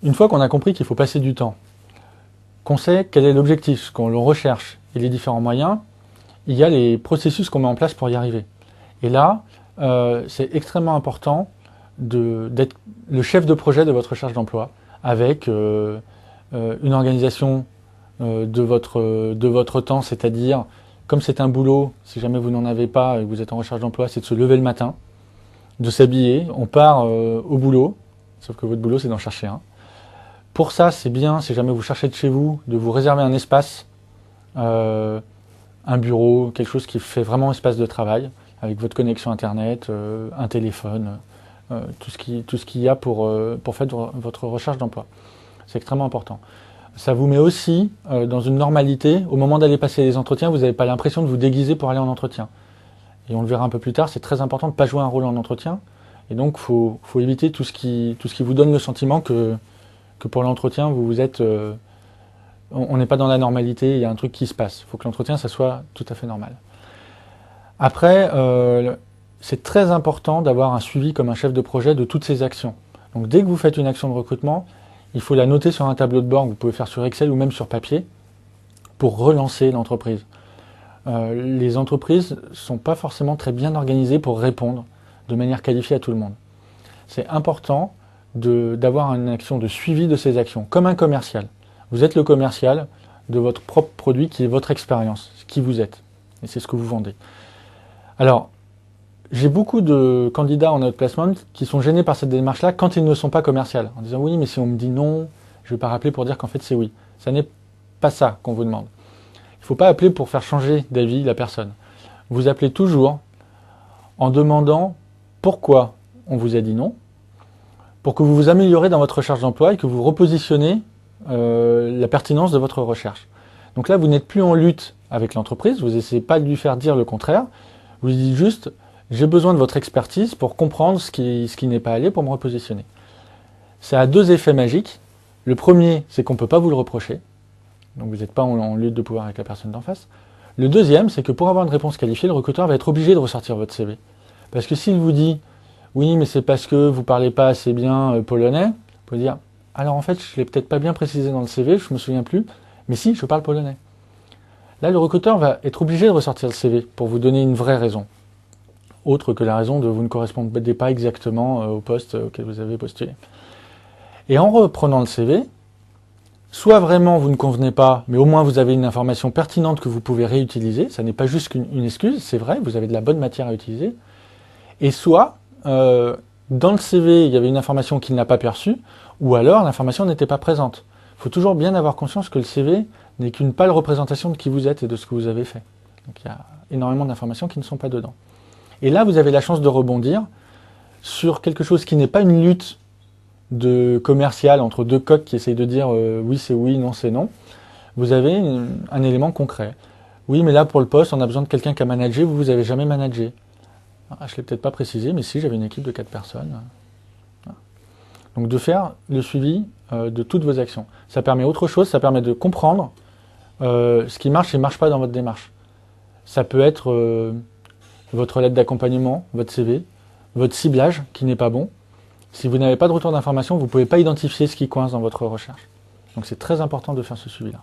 Une fois qu'on a compris qu'il faut passer du temps, qu'on sait quel est l'objectif, ce qu'on le recherche et les différents moyens, il y a les processus qu'on met en place pour y arriver. Et là, c'est extrêmement important d'être le chef de projet de votre recherche d'emploi avec une organisation de votre temps, c'est-à-dire, comme c'est un boulot, si jamais vous n'en avez pas et que vous êtes en recherche d'emploi, c'est de se lever le matin, de s'habiller, on part au boulot, sauf que votre boulot c'est d'en chercher un. Pour ça, c'est bien, si jamais vous cherchez de chez vous, de vous réserver un espace, un bureau, quelque chose qui fait vraiment espace de travail, avec votre connexion internet, un téléphone, tout ce qu'il y a pour faire votre recherche d'emploi. C'est extrêmement important. Ça vous met aussi dans une normalité. Au moment d'aller passer les entretiens, vous n'avez pas l'impression de vous déguiser pour aller en entretien. Et on le verra un peu plus tard, c'est très important de ne pas jouer un rôle en entretien. Et donc, il faut éviter tout ce qui vous donne le sentiment que pour l'entretien, vous êtes... on n'est pas dans la normalité, il y a un truc qui se passe. Il faut que l'entretien, ça soit tout à fait normal. Après, c'est très important d'avoir un suivi comme un chef de projet de toutes ces actions. Donc dès que vous faites une action de recrutement, il faut la noter sur un tableau de bord que vous pouvez faire sur Excel ou même sur papier pour relancer l'entreprise. Les entreprises ne sont pas forcément très bien organisées pour répondre de manière qualifiée à tout le monde. C'est important d'avoir une action de suivi de ces actions, comme un commercial. Vous êtes le commercial de votre propre produit qui est votre expérience, qui vous êtes. Et c'est ce que vous vendez. Alors, j'ai beaucoup de candidats en outplacement qui sont gênés par cette démarche-là quand ils ne sont pas commerciaux. En disant oui, mais si on me dit non, je ne vais pas rappeler pour dire qu'en fait c'est oui. Ça n'est pas ça qu'on vous demande. Il ne faut pas appeler pour faire changer d'avis la personne. Vous appelez toujours en demandant pourquoi on vous a dit non, pour que vous vous améliorez dans votre recherche d'emploi et que vous repositionnez la pertinence de votre recherche. Donc là, vous n'êtes plus en lutte avec l'entreprise, vous n'essayez pas de lui faire dire le contraire, vous lui dites juste j'ai besoin de votre expertise pour comprendre ce qui n'est pas allé pour me repositionner. Ça a deux effets magiques. Le premier, c'est qu'on ne peut pas vous le reprocher, donc vous n'êtes pas en lutte de pouvoir avec la personne d'en face. Le deuxième, c'est que pour avoir une réponse qualifiée, le recruteur va être obligé de ressortir votre CV. Parce que s'il vous dit oui, mais c'est parce que vous ne parlez pas assez bien polonais, vous pouvez dire alors en fait, je ne l'ai peut-être pas bien précisé dans le CV, je ne me souviens plus, mais si, je parle polonais. Là, le recruteur va être obligé de ressortir le CV pour vous donner une vraie raison, autre que la raison de vous ne correspondez pas exactement au poste auquel vous avez postulé. Et en reprenant le CV, soit vraiment vous ne convenez pas, mais au moins vous avez une information pertinente que vous pouvez réutiliser, ça n'est pas juste une excuse, c'est vrai, vous avez de la bonne matière à utiliser, et soit dans le CV, il y avait une information qu'il n'a pas perçue, ou alors l'information n'était pas présente. Il faut toujours bien avoir conscience que le CV n'est qu'une pâle représentation de qui vous êtes et de ce que vous avez fait. Donc il y a énormément d'informations qui ne sont pas dedans. Et là, vous avez la chance de rebondir sur quelque chose qui n'est pas une lutte commerciale entre deux coqs qui essayent de dire oui c'est oui, non c'est non. Vous avez un élément concret. Oui, mais là pour le poste, on a besoin de quelqu'un qui a managé, vous n'avez jamais managé. Je ne l'ai peut-être pas précisé, mais si, j'avais une équipe de 4 personnes. Donc de faire le suivi de toutes vos actions. Ça permet autre chose, ça permet de comprendre ce qui marche et ne marche pas dans votre démarche. Ça peut être votre lettre d'accompagnement, votre CV, votre ciblage qui n'est pas bon. Si vous n'avez pas de retour d'information, vous ne pouvez pas identifier ce qui coince dans votre recherche. Donc c'est très important de faire ce suivi-là.